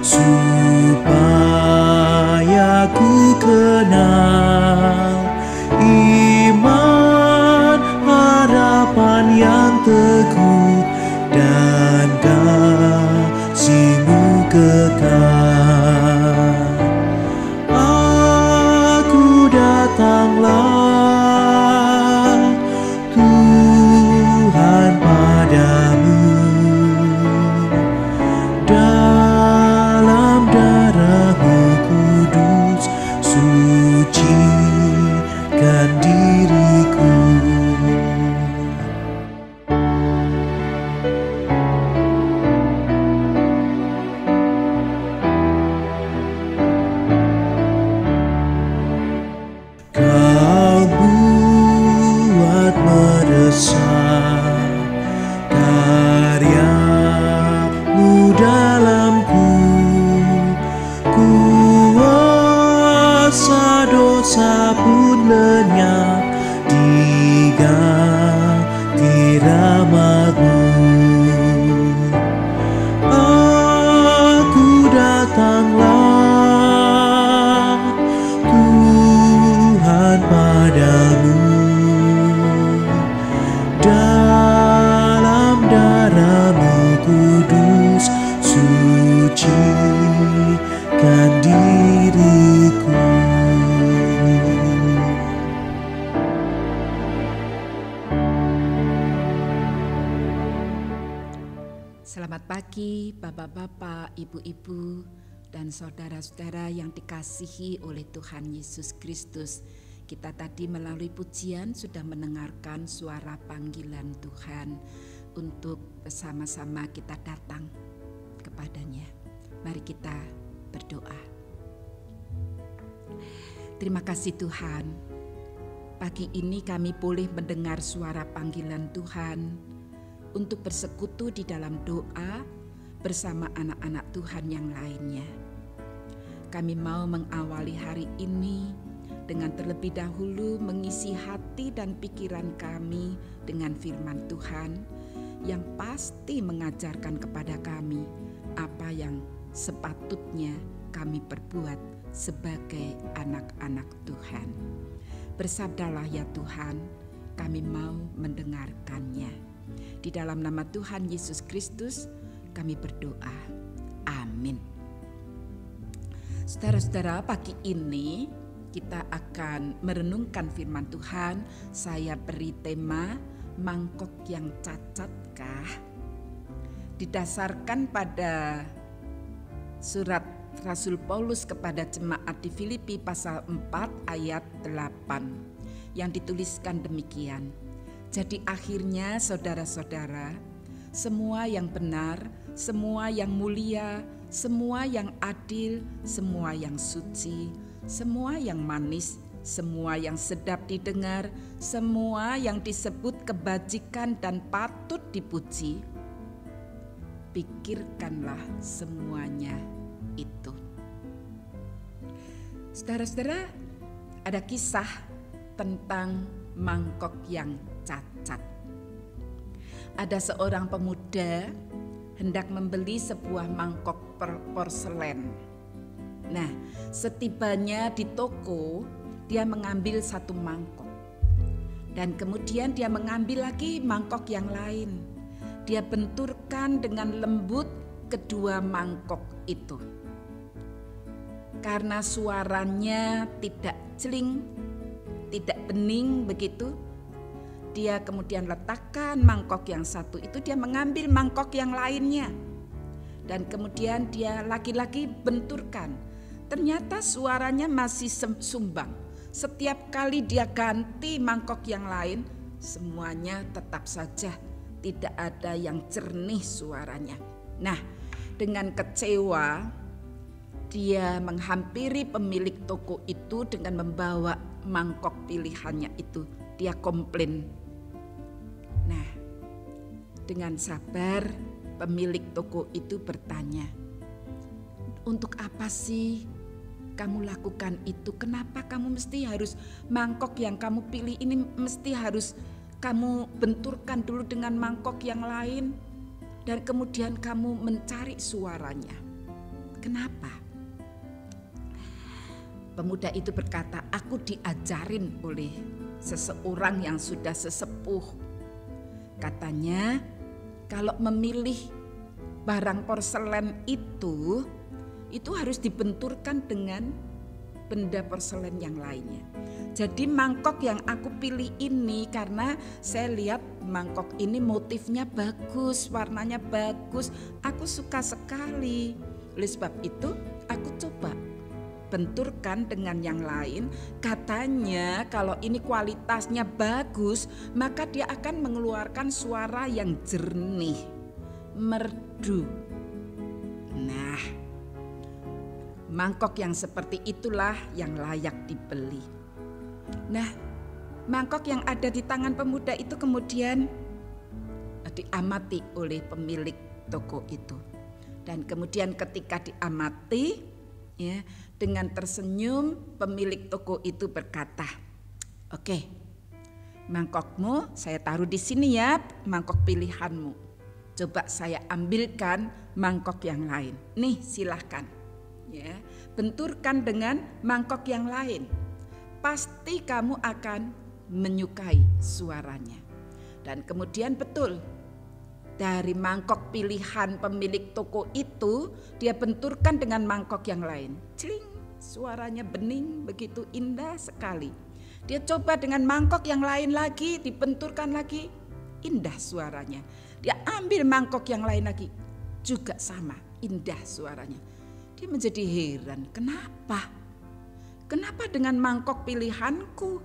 supaya ku kenal iman, harapan yang teguh, dan kasih-Mu kekal. Aku datanglah Tuhan padamu, dalam darah-Mu kudus sucikan diriku. Kau buat meresap karya-Mu dalamku, kuasa dosa pun lenyap diganti rahmat-Mu. Aku datanglah Tuhan padamu, dalam darah-Mu kudus sucikan diriku. Selamat pagi Bapak-bapak, Ibu-ibu, dan saudara-saudara yang dikasihi oleh Tuhan Yesus Kristus. Kita tadi melalui pujian sudah mendengarkan suara panggilan Tuhan untuk bersama-sama kita datang kepadanya. Mari kita berdoa. Terima kasih Tuhan, pagi ini kami boleh mendengar suara panggilan Tuhan untuk bersekutu di dalam doa bersama anak-anak Tuhan yang lainnya. Kami mau mengawali hari ini dengan terlebih dahulu mengisi hati dan pikiran kami dengan firman Tuhan yang pasti mengajarkan kepada kami apa yang sepatutnya kami perbuat sebagai anak-anak Tuhan. Bersabdalah ya Tuhan, kami mau mendengarkannya. Di dalam nama Tuhan Yesus Kristus kami berdoa. Amin. Saudara-saudara, pagi ini kita akan merenungkan firman Tuhan. Saya beri tema mangkok yang cacatkah? Didasarkan pada surat Rasul Paulus kepada jemaat di Filipi pasal 4 ayat 8 yang dituliskan demikian. Jadi akhirnya saudara-saudara, semua yang benar, semua yang mulia, semua yang adil, semua yang suci, semua yang manis, semua yang sedap didengar, semua yang disebut kebajikan dan patut dipuji, pikirkanlah semuanya itu. Saudara-saudara, ada kisah tentang mangkok yang cacat. Ada seorang pemuda hendak membeli sebuah mangkok porselen. Nah, setibanya di toko, dia mengambil satu mangkok. Dan kemudian dia mengambil lagi mangkok yang lain. Dia benturkan dengan lembut kedua mangkok itu. Karena suaranya tidak celing, tidak bening begitu, dia kemudian letakkan mangkok yang satu itu, dia mengambil mangkok yang lainnya. Dan kemudian dia lagi-lagi benturkan. Ternyata suaranya masih sumbang. Setiap kali dia ganti mangkok yang lain, semuanya tetap saja tidak ada yang jernih suaranya. Nah, dengan kecewa dia menghampiri pemilik toko itu dengan membawa mangkok pilihannya itu. Dia komplain. Nah, dengan sabar pemilik toko itu bertanya, "Untuk apa sih kamu lakukan itu? Kenapa kamu mesti harus mangkok yang kamu pilih ini mesti harus kamu benturkan dulu dengan mangkok yang lain dan kemudian kamu mencari suaranya?" Kenapa? Pemuda itu berkata, aku diajarin oleh seseorang yang sudah sesepuh. Katanya, kalau memilih barang porselen itu harus dibenturkan dengan benda porselen yang lainnya. Jadi mangkok yang aku pilih ini karena saya lihat mangkok ini motifnya bagus, warnanya bagus, aku suka sekali. Oleh sebab itu aku coba benturkan dengan yang lain. Katanya kalau ini kualitasnya bagus, maka dia akan mengeluarkan suara yang jernih, merdu. Nah, mangkok yang seperti itulah yang layak dibeli. Nah, mangkok yang ada di tangan pemuda itu kemudian diamati oleh pemilik toko itu. Dan kemudian ketika diamati, ya, dengan tersenyum pemilik toko itu berkata, "Oke, mangkokmu saya taruh di sini ya, mangkok pilihanmu. Coba saya ambilkan mangkok yang lain. Nih, silahkan. Ya, benturkan dengan mangkok yang lain. Pasti kamu akan menyukai suaranya." Dan kemudian betul, dari mangkok pilihan pemilik toko itu dia benturkan dengan mangkok yang lain. Celing, suaranya bening, begitu indah sekali. Dia coba dengan mangkok yang lain lagi, dibenturkan lagi, indah suaranya. Dia ambil mangkok yang lain lagi, juga sama, indah suaranya. Dia menjadi heran, kenapa? Kenapa dengan mangkok pilihanku?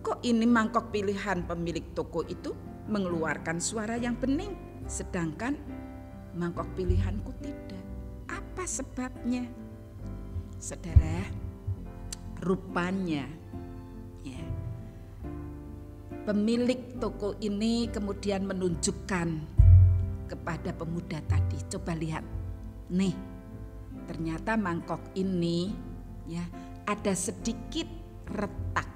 Kok ini mangkok pilihan pemilik toko itu mengeluarkan suara yang bening, sedangkan mangkok pilihanku tidak? Apa sebabnya? Saudara, rupanya ya, pemilik toko ini kemudian menunjukkan kepada pemuda tadi, coba lihat, nih ternyata mangkok ini ya ada sedikit retak,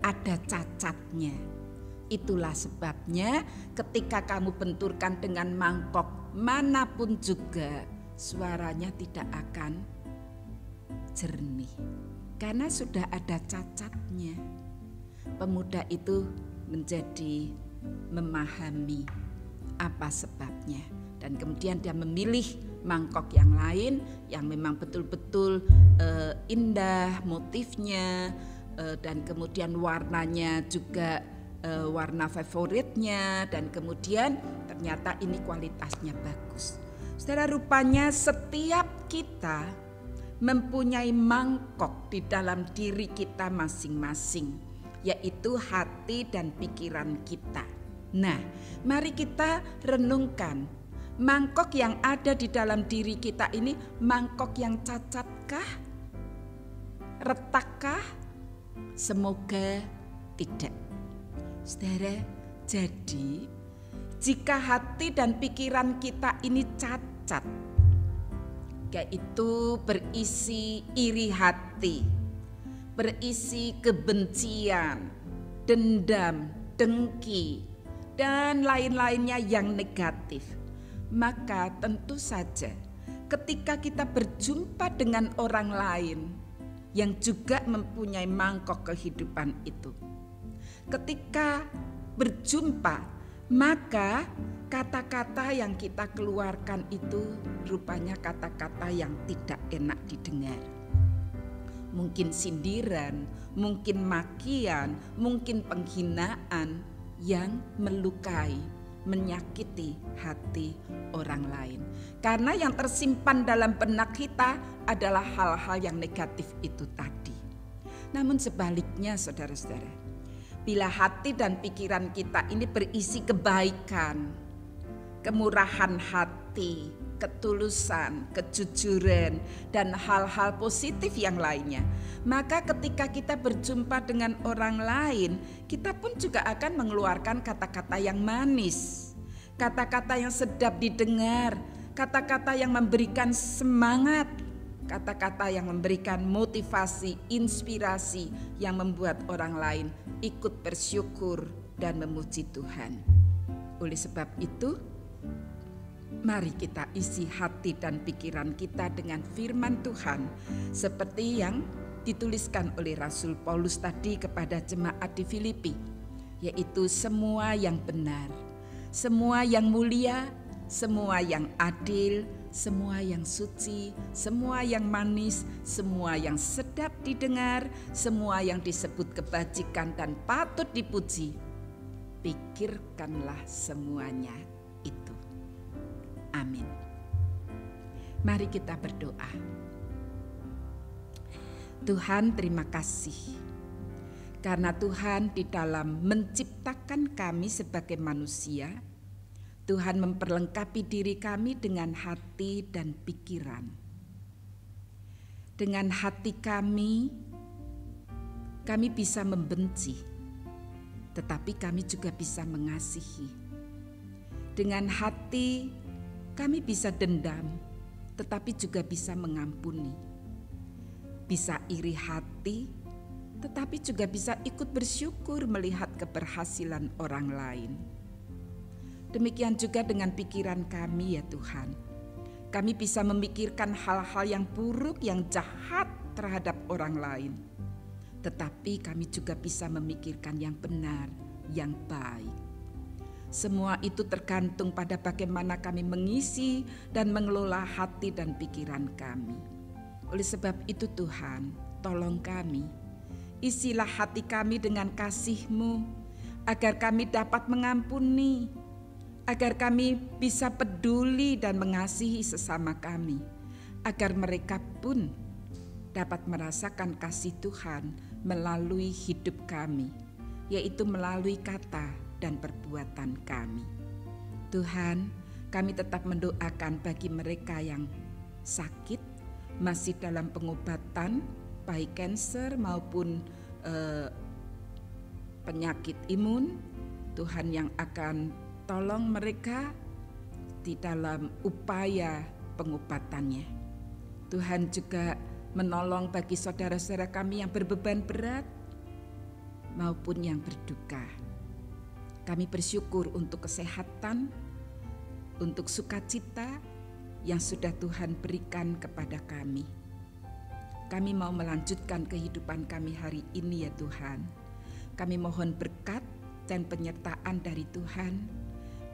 ada cacatnya. Itulah sebabnya ketika kamu benturkan dengan mangkok manapun juga suaranya tidak akan jernih karena sudah ada cacatnya. Pemuda itu menjadi memahami apa sebabnya dan kemudian dia memilih mangkok yang lain yang memang betul-betul indah motifnya dan kemudian warnanya juga warna favoritnya dan kemudian ternyata ini kualitasnya bagus. Saudara, rupanya setiap kita mempunyai mangkok di dalam diri kita masing-masing, yaitu hati dan pikiran kita. Nah, mari kita renungkan, mangkok yang ada di dalam diri kita ini mangkok yang cacatkah? Retakkah? Semoga tidak. Saudara, jadi jika hati dan pikiran kita ini cacat, yaitu berisi iri hati, berisi kebencian, dendam, dengki, dan lain-lainnya yang negatif, maka tentu saja ketika kita berjumpa dengan orang lain yang juga mempunyai mangkok kehidupan itu, ketika berjumpa, maka kata-kata yang kita keluarkan itu rupanya kata-kata yang tidak enak didengar. Mungkin sindiran, mungkin makian, mungkin penghinaan yang melukai, menyakiti hati orang lain. Karena yang tersimpan dalam benak kita adalah hal-hal yang negatif itu tadi. Namun sebaliknya saudara-saudara, bila hati dan pikiran kita ini berisi kebaikan, kemurahan hati, ketulusan, kejujuran, dan hal-hal positif yang lainnya, maka ketika kita berjumpa dengan orang lain, kita pun juga akan mengeluarkan kata-kata yang manis, kata-kata yang sedap didengar, kata-kata yang memberikan semangat, kata-kata yang memberikan motivasi, inspirasi yang membuat orang lain ikut bersyukur dan memuji Tuhan. Oleh sebab itu, Mari kita isi hati dan pikiran kita dengan firman Tuhan seperti yang dituliskan oleh Rasul Paulus tadi kepada jemaat di Filipi, yaitu semua yang benar, semua yang mulia, semua yang adil, semua yang suci, semua yang manis, semua yang sedap didengar, semua yang disebut kebajikan dan patut dipuji. Pikirkanlah semuanya itu. Amin. Mari kita berdoa. Tuhan, terima kasih karena Tuhan di dalam menciptakan kami sebagai manusia, Tuhan memperlengkapi diri kami dengan hati dan pikiran. Dengan hati kami bisa membenci, tetapi kami juga bisa mengasihi. Dengan hati kami bisa dendam, tetapi juga bisa mengampuni. Bisa iri hati, tetapi juga bisa ikut bersyukur melihat keberhasilan orang lain. Demikian juga dengan pikiran kami ya Tuhan. Kami bisa memikirkan hal-hal yang buruk, yang jahat terhadap orang lain. Tetapi kami juga bisa memikirkan yang benar, yang baik. Semua itu tergantung pada bagaimana kami mengisi dan mengelola hati dan pikiran kami. Oleh sebab itu Tuhan, tolong kami, isilah hati kami dengan kasih-Mu, agar kami dapat mengampuni, agar kami bisa peduli dan mengasihi sesama kami, agar mereka pun dapat merasakan kasih Tuhan melalui hidup kami, yaitu melalui kata dan perbuatan kami. Tuhan, kami tetap mendoakan bagi mereka yang sakit, masih dalam pengobatan, baik kanker maupun penyakit imun. Tuhan yang akan tolong mereka di dalam upaya pengobatannya. Tuhan juga menolong bagi saudara-saudara kami yang berbeban berat maupun yang berduka. Kami bersyukur untuk kesehatan, untuk sukacita yang sudah Tuhan berikan kepada kami. Kami mau melanjutkan kehidupan kami hari ini ya Tuhan. Kami mohon berkat dan penyertaan dari Tuhan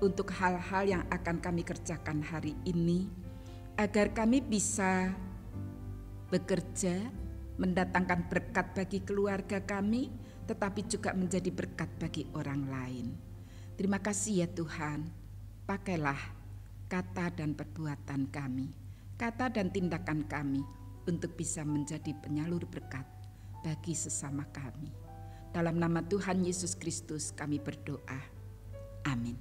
untuk hal-hal yang akan kami kerjakan hari ini, agar kami bisa bekerja, mendatangkan berkat bagi keluarga kami, tetapi juga menjadi berkat bagi orang lain. Terima kasih ya Tuhan, pakailah kata dan perbuatan kami, kata dan tindakan kami untuk bisa menjadi penyalur berkat bagi sesama kami. Dalam nama Tuhan Yesus Kristus kami berdoa. Amin.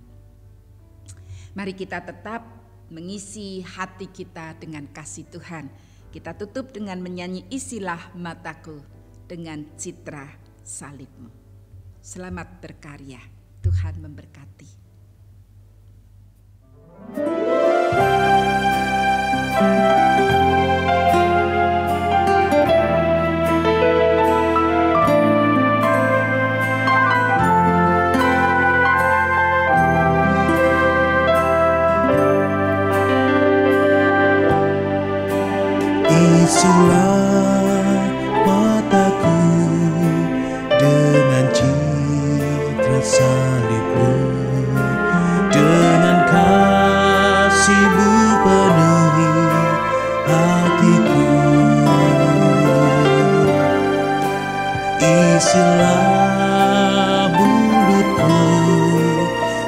Mari kita tetap mengisi hati kita dengan kasih Tuhan. Kita tutup dengan menyanyi Isilah Mataku dengan citra salib-Mu. Selamat berkarya, Tuhan memberkati. Isilah mataku dengan citra salib-Mu, dengan kasih-Mu penuhi hatiku. Isilah mulutku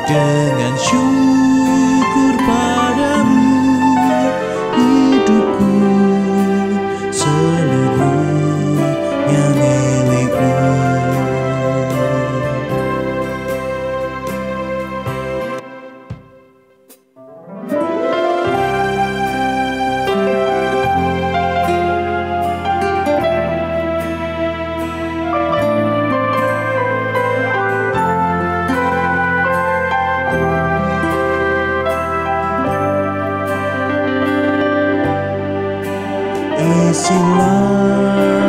dengan syukur padamu, hidupku seluruhnya milik-Mu. Isilah